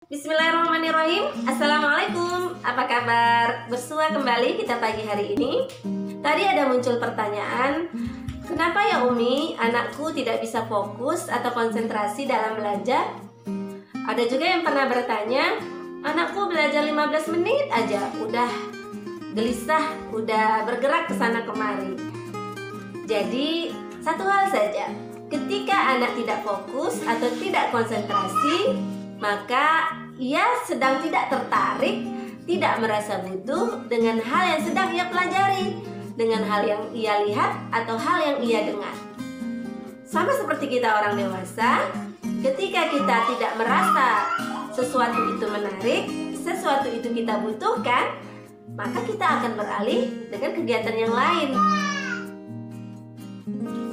Bismillahirrahmanirrahim. Assalamualaikum. Apa kabar? Bersua kembali kita pagi hari ini. Tadi ada muncul pertanyaan, kenapa ya Umi, anakku tidak bisa fokus atau konsentrasi dalam belajar? Ada juga yang pernah bertanya, anakku belajar 15 menit aja udah gelisah, udah bergerak ke sana kemari. Jadi, satu hal saja, ketika anak tidak fokus atau tidak konsentrasi, maka ia sedang tidak tertarik, tidak merasa butuh dengan hal yang sedang ia pelajari, dengan hal yang ia lihat atau hal yang ia dengar. Sama seperti kita orang dewasa, ketika kita tidak merasa sesuatu itu menarik, sesuatu itu kita butuhkan, maka kita akan beralih dengan kegiatan yang lain.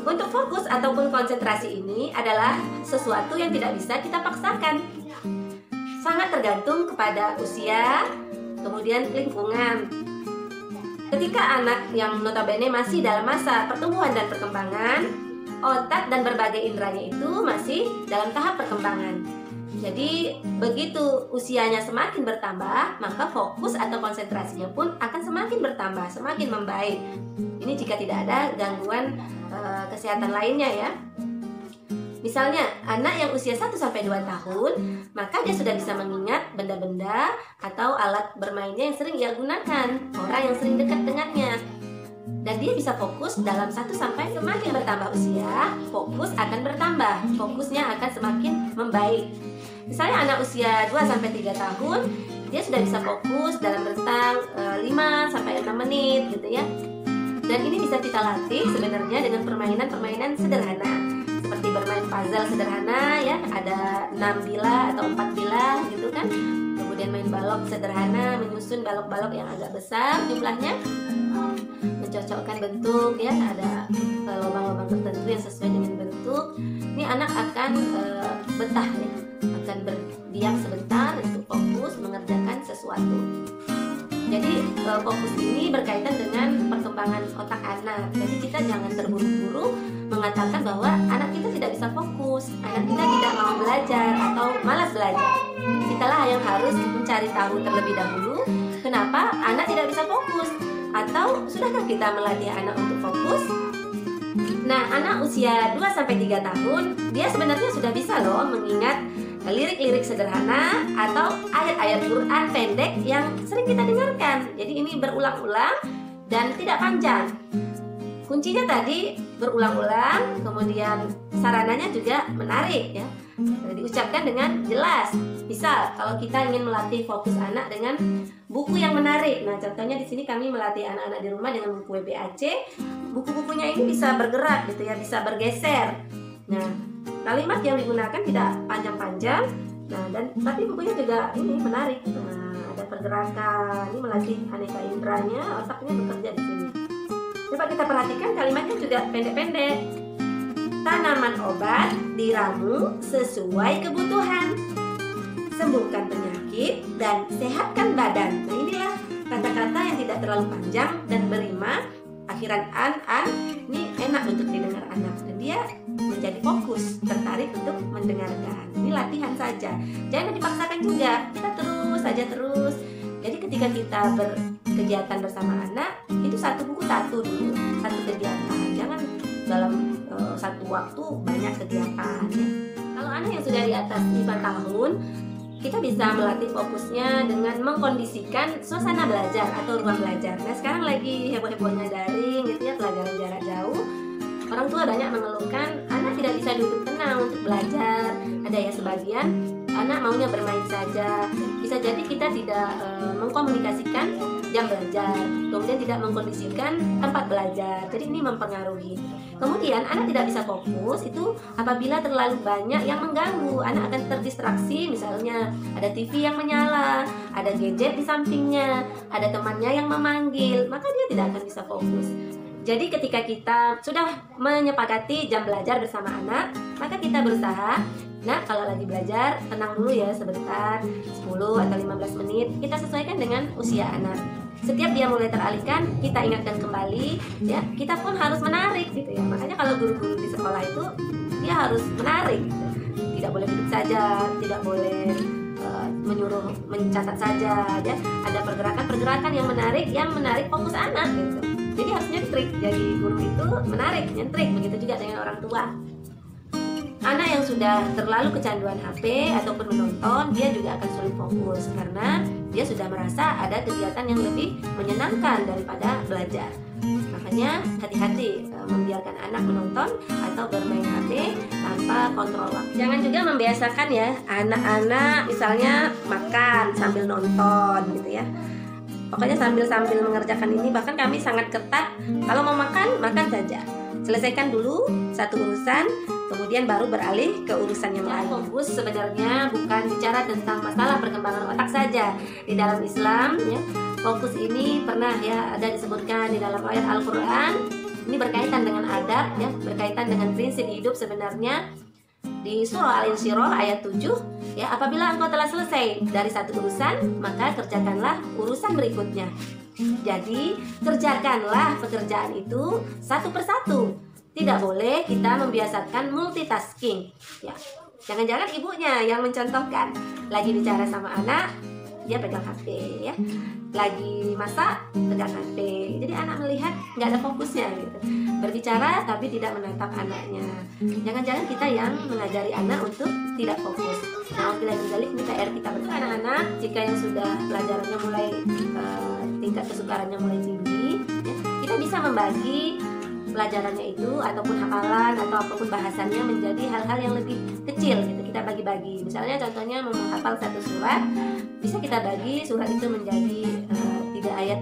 Untuk fokus ataupun konsentrasi ini adalah sesuatu yang tidak bisa kita paksakan. Sangat tergantung kepada usia, kemudian lingkungan. Ketika anak yang notabene masih dalam masa pertumbuhan dan perkembangan, otak dan berbagai inderanya itu masih dalam tahap perkembangan. Jadi begitu usianya semakin bertambah, maka fokus atau konsentrasinya pun akan semakin bertambah, semakin membaik. Ini jika tidak ada gangguan kesehatan lainnya ya. Misalnya anak yang usia 1-2 tahun, maka dia sudah bisa mengingat benda-benda atau alat bermainnya yang sering ia gunakan, orang yang sering dekat dengannya. Dan dia bisa fokus dalam 1 sampai semakin bertambah usia, fokus akan bertambah, fokusnya akan semakin membaik. Misalnya anak usia 2-3 tahun, dia sudah bisa fokus dalam rentang 5-6 menit gitu ya. Dan ini bisa kita latih sebenarnya dengan permainan-permainan sederhana, seperti bermain puzzle sederhana ya, ada 6 bilah atau 4 bilah gitu kan. Kemudian main balok sederhana, menyusun balok-balok yang agak besar jumlahnya, mencocokkan bentuk ya, ada lubang-lubang tertentu yang sesuai dengan bentuk. Ini anak akan betah ya, akan berdiam sebentar untuk fokus mengerjakan sesuatu. Jadi fokus ini berkaitan dengan perkembangan otak anak. Jadi kita jangan terburu-buru mengatakan bahwa anak kita tidak bisa fokus, anak kita tidak mau belajar atau malas belajar. Kitalah yang harus mencari tahu terlebih dahulu kenapa anak tidak bisa fokus, atau sudahkah kita melatih anak untuk fokus? Nah, anak usia 2-3 tahun, dia sebenarnya sudah bisa loh mengingat lirik-lirik sederhana atau ayat-ayat Quran pendek yang sering kita dengarkan. Jadi ini berulang-ulang dan tidak panjang. Kuncinya tadi berulang-ulang, kemudian sarananya juga menarik ya, diucapkan dengan jelas. Misal kalau kita ingin melatih fokus anak dengan buku yang menarik, nah contohnya di sini kami melatih anak-anak di rumah dengan buku WBAC. Buku-bukunya ini bisa bergerak gitu ya, bisa bergeser. Nah, kalimat yang digunakan tidak panjang-panjang. Nah, dan tapi bukunya juga ini menarik. Nah, ada pergerakan. Ini melatih aneka inderanya, otaknya bekerja di sini. Coba kita perhatikan kalimatnya juga pendek-pendek. Tanaman obat diramu sesuai kebutuhan. Sembuhkan penyakit dan sehatkan badan. Nah, inilah kata-kata yang tidak terlalu panjang dan berima. Akhiran an ini enak untuk didengar anak, dan dia menjadi fokus, tertarik untuk mendengarkan. Ini latihan saja, jangan dipaksakan juga, kita terus saja terus. Jadi ketika kita berkegiatan bersama anak, itu satu buku satu dulu, satu kegiatan, jangan dalam satu waktu banyak kegiatan ya. Kalau anak yang sudah di atas 5 tahun, kita bisa melatih fokusnya dengan mengkondisikan suasana belajar atau ruang belajar. Nah, sekarang lagi heboh-hebohnya daring gitu ya, pelajaran jarak jauh. Orang tua banyak mengeluhkan anak tidak bisa duduk tenang untuk belajar. Ada ya sebagian anak maunya bermain saja. Bisa jadi kita tidak mengkomunikasikan jam belajar, kemudian tidak mengkondisikan tempat belajar. Jadi ini mempengaruhi. Kemudian anak tidak bisa fokus itu apabila terlalu banyak yang mengganggu. Anak akan terdistraksi, misalnya ada TV yang menyala, ada gadget di sampingnya, ada temannya yang memanggil, maka dia tidak akan bisa fokus. Jadi ketika kita sudah menyepakati jam belajar bersama anak, maka kita berusaha, nah kalau lagi belajar tenang dulu ya sebentar, 10 atau 15 menit, kita sesuaikan dengan usia anak. Setiap dia mulai teralihkan, kita ingatkan kembali ya, kita pun harus menarik gitu ya. Makanya kalau guru-guru di sekolah itu dia harus menarik gitu. Tidak boleh duduk saja, tidak boleh atau mencatat saja ya. Ada pergerakan-pergerakan yang menarik fokus anak gitu. Jadi harus nyentrik. Jadi guru itu menarik, nyentrik. Begitu juga dengan orang tua. Anak yang sudah terlalu kecanduan HP ataupun menonton, dia juga akan sulit fokus karena dia sudah merasa ada kegiatan yang lebih menyenangkan daripada belajar. Makanya hati-hati membiarkan anak menonton atau bermain HP tanpa kontrol waktu. Jangan juga membiasakan ya anak-anak misalnya makan sambil nonton gitu ya. Pokoknya sambil mengerjakan ini, bahkan kami sangat ketat, kalau mau makan saja. Selesaikan dulu satu urusan, kemudian baru beralih ke urusan yang lain. Fokus sebenarnya bukan bicara tentang masalah perkembangan otak saja. Di dalam Islam ya, fokus ini pernah ya ada disebutkan di dalam ayat Al-Quran. Ini berkaitan dengan adab ya, berkaitan dengan prinsip hidup sebenarnya. Di surah Al-Insyirah ayat 7 ya, apabila engkau telah selesai dari satu urusan, maka kerjakanlah urusan berikutnya. Jadi kerjakanlah pekerjaan itu satu persatu. Tidak boleh kita membiasakan multitasking ya. Jangan-jangan ibunya yang mencontohkan, lagi bicara sama anak dia pegang HP ya, lagi masak pegang HP. Jadi anak melihat nggak ada fokusnya gitu. Berbicara tapi tidak menatap anaknya. Jangan-jangan kita yang mengajari anak untuk tidak fokus. Nah, ini PR kita bersama anak-anak. Jika yang sudah pelajarannya mulai tingkat kesukarannya mulai tinggi ya, kita bisa membagi pelajarannya itu ataupun hafalan atau apapun bahasannya menjadi hal-hal yang lebih kecil gitu. Kita bagi-bagi. Misalnya contohnya menghafal satu surat, bisa kita bagi surat itu menjadi 3 ayat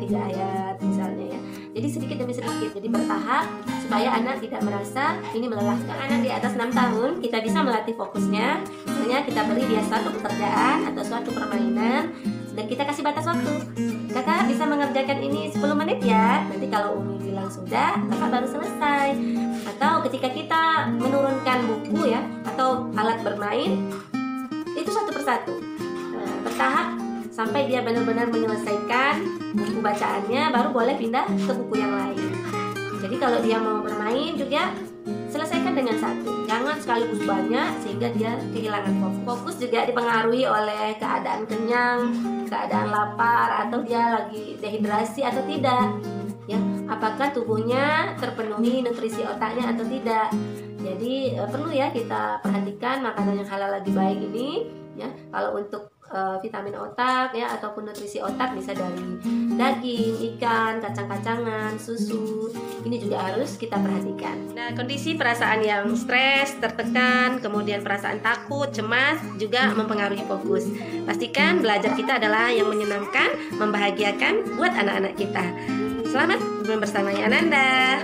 misalnya ya. Jadi sedikit demi sedikit, jadi bertahap supaya anak tidak merasa ini melelahkan. Anak di atas 6 tahun kita bisa melatih fokusnya. Misalnya kita beri dia suatu pekerjaan atau suatu permainan dan kita kasih batas waktu. Kakak bisa mengerjakan ini 10 menit ya. Nanti kalau Umi bilang sudah, kakak baru selesai. Atau ketika kita menurunkan buku ya atau alat bermain, itu satu persatu. Bertahap sampai dia benar-benar menyelesaikan buku bacaannya, baru boleh pindah ke buku yang lain. Jadi kalau dia mau bermain juga selesaikan dengan satu, jangan sekaligus banyak sehingga dia kehilangan fokus. Fokus juga dipengaruhi oleh keadaan kenyang, keadaan lapar, atau dia lagi dehidrasi atau tidak ya, apakah tubuhnya terpenuhi nutrisi otaknya atau tidak. Jadi perlu ya kita perhatikan makanan yang halal lagi baik ini ya. Kalau untuk vitamin otak ya ataupun nutrisi otak bisa dari daging, ikan, kacang-kacangan, susu. Ini juga harus kita perhatikan. Nah, kondisi perasaan yang stres, tertekan, kemudian perasaan takut, cemas juga mempengaruhi fokus. Pastikan belajar kita adalah yang menyenangkan, membahagiakan buat anak-anak kita. Selamat bersama Ananda.